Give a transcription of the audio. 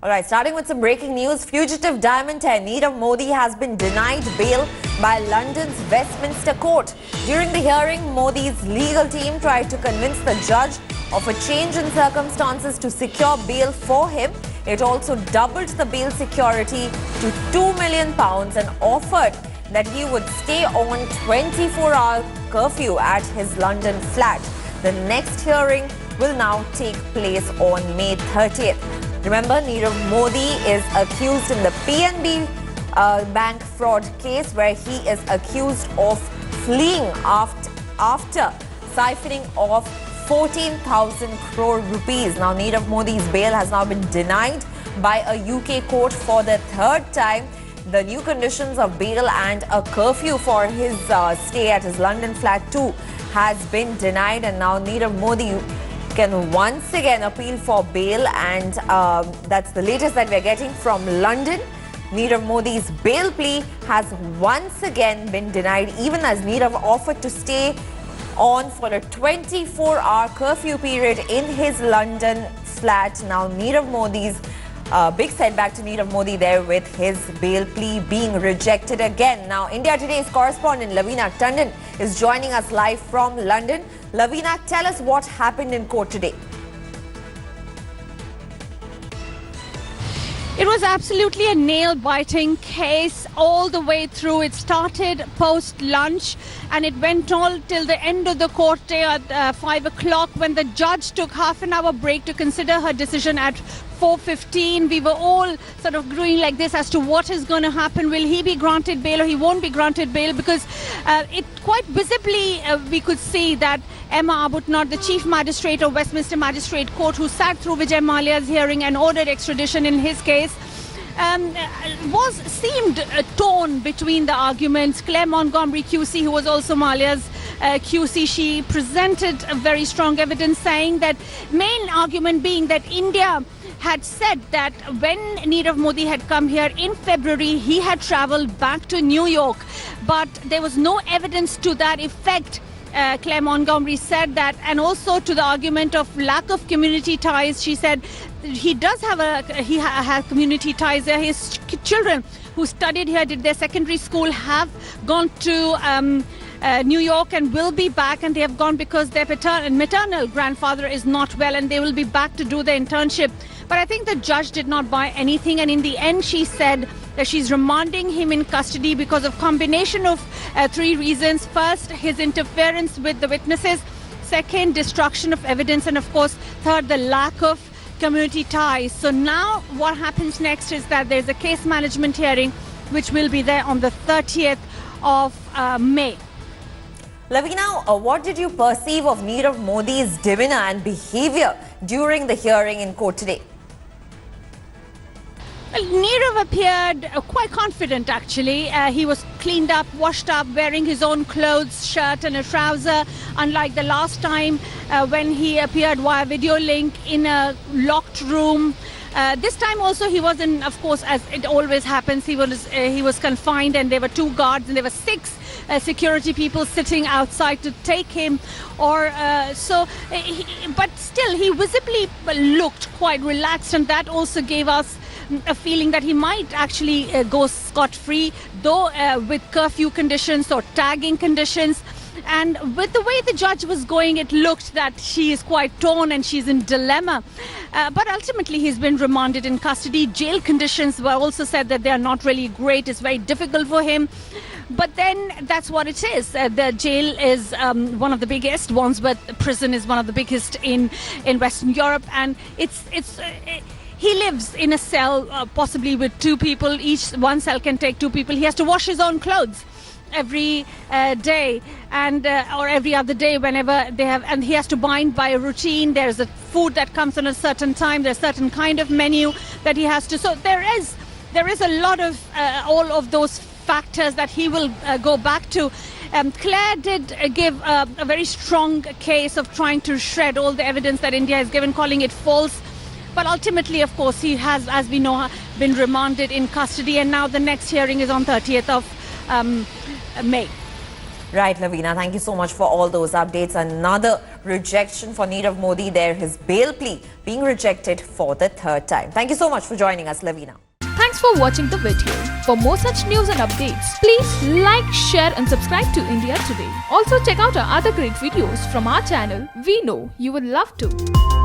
All right, starting with some breaking news. Fugitive Diamantaire Nirav Modi has been denied bail by London's Westminster Court. During the hearing, Modi's legal team tried to convince the judge of a change in circumstances to secure bail for him. It also doubled the bail security to £2 million and offered that he would stay on 24-hour curfew at his London flat. The next hearing will now take place on May 30th. Remember, Nirav Modi is accused in the PNB bank fraud case where he is accused of fleeing after siphoning off 14,000 crore rupees. Now, Nirav Modi's bail has now been denied by a UK court for the third time. The new conditions of bail and a curfew for his stay at his London flat too has been denied, and now Nirav Modi can once again appeal for bail, and that's the latest that we're getting from London. Nirav Modi's bail plea has once again been denied, even as Nirav offered to stay on for a 24-hour curfew period in his London flat. Now Nirav Modi's big setback to Nirav Modi there with his bail plea being rejected again. Now, India Today's correspondent Lavina Tandon is joining us live from London. Lavina, tell us what happened in court today. It was absolutely a nail-biting case all the way through. It started post-lunch and it went all till the end of the court day at 5 o'clock when the judge took half an hour break to consider her decision at 4:15. We were all sort of growing like this as to what is going to happen. Will he be granted bail or he won't be granted bail? Because it quite visibly we could see that Emma Arbuthnot, the Chief Magistrate of Westminster Magistrate Court, who sat through Vijay Mallya's hearing and ordered extradition in his case, seemed torn between the arguments. Claire Montgomery QC, who was also Mallya's QC, she presented a very strong evidence saying that main argument being that India had said that when Nirav Modi had come here in February, he had travelled back to New York, but there was no evidence to that effect. Claire Montgomery said that, and also to the argument of lack of community ties. She said he does have community ties there. His children who studied here, did their secondary school, have gone to New York and will be back, and they have gone because their maternal grandfather is not well, and they will be back to do their internship. But I think the judge did not buy anything, and in the end she said that she's remanding him in custody because of combination of three reasons. First, his interference with the witnesses. Second, destruction of evidence. And of course, third, the lack of community ties. So now what happens next is that there's a case management hearing which will be there on the 30th of May. Lavina, what did you perceive of Nirav Modi's demeanor and behavior during the hearing in court today? Well, Nirav appeared quite confident, actually. He was cleaned up, washed up, wearing his own clothes, shirt and a trouser, unlike the last time when he appeared via video link in a locked room. This time also he wasn't, of course, as it always happens, he was confined, and there were 2 guards and there were 6 security people sitting outside to take him, but still he visibly looked quite relaxed, and that also gave us a feeling that he might actually go scot-free, though with curfew conditions or tagging conditions. And with the way the judge was going, it looked that she is quite torn and she's in dilemma. But ultimately, he's been remanded in custody. Jail conditions were also said that they are not really great. It's very difficult for him. But then that's what it is. The jail is one of the biggest. Wandsworth prison is one of the biggest in Western Europe. And he lives in a cell, possibly with 2 people. One cell can take 2 people. He has to wash his own clothes every day and or every other day whenever they have, and he has to bind by a routine. There's a food that comes on a certain time. There's a certain kind of menu that he has to. So there is a lot of all of those factors that he will go back to. Claire did give a very strong case of trying to shred all the evidence that India has given, calling it false. But ultimately, of course, he has, as we know, been remanded in custody, and now the next hearing is on 30th of May. Right, Lavina, thank you so much for all those updates. Another rejection for Nirav Modi there, his bail plea being rejected for the third time. Thank you so much for joining us, Lavina. Thanks for watching the video. For more such news and updates, please like, share and subscribe to India Today. Also check out our other great videos from our channel. We know you will love to.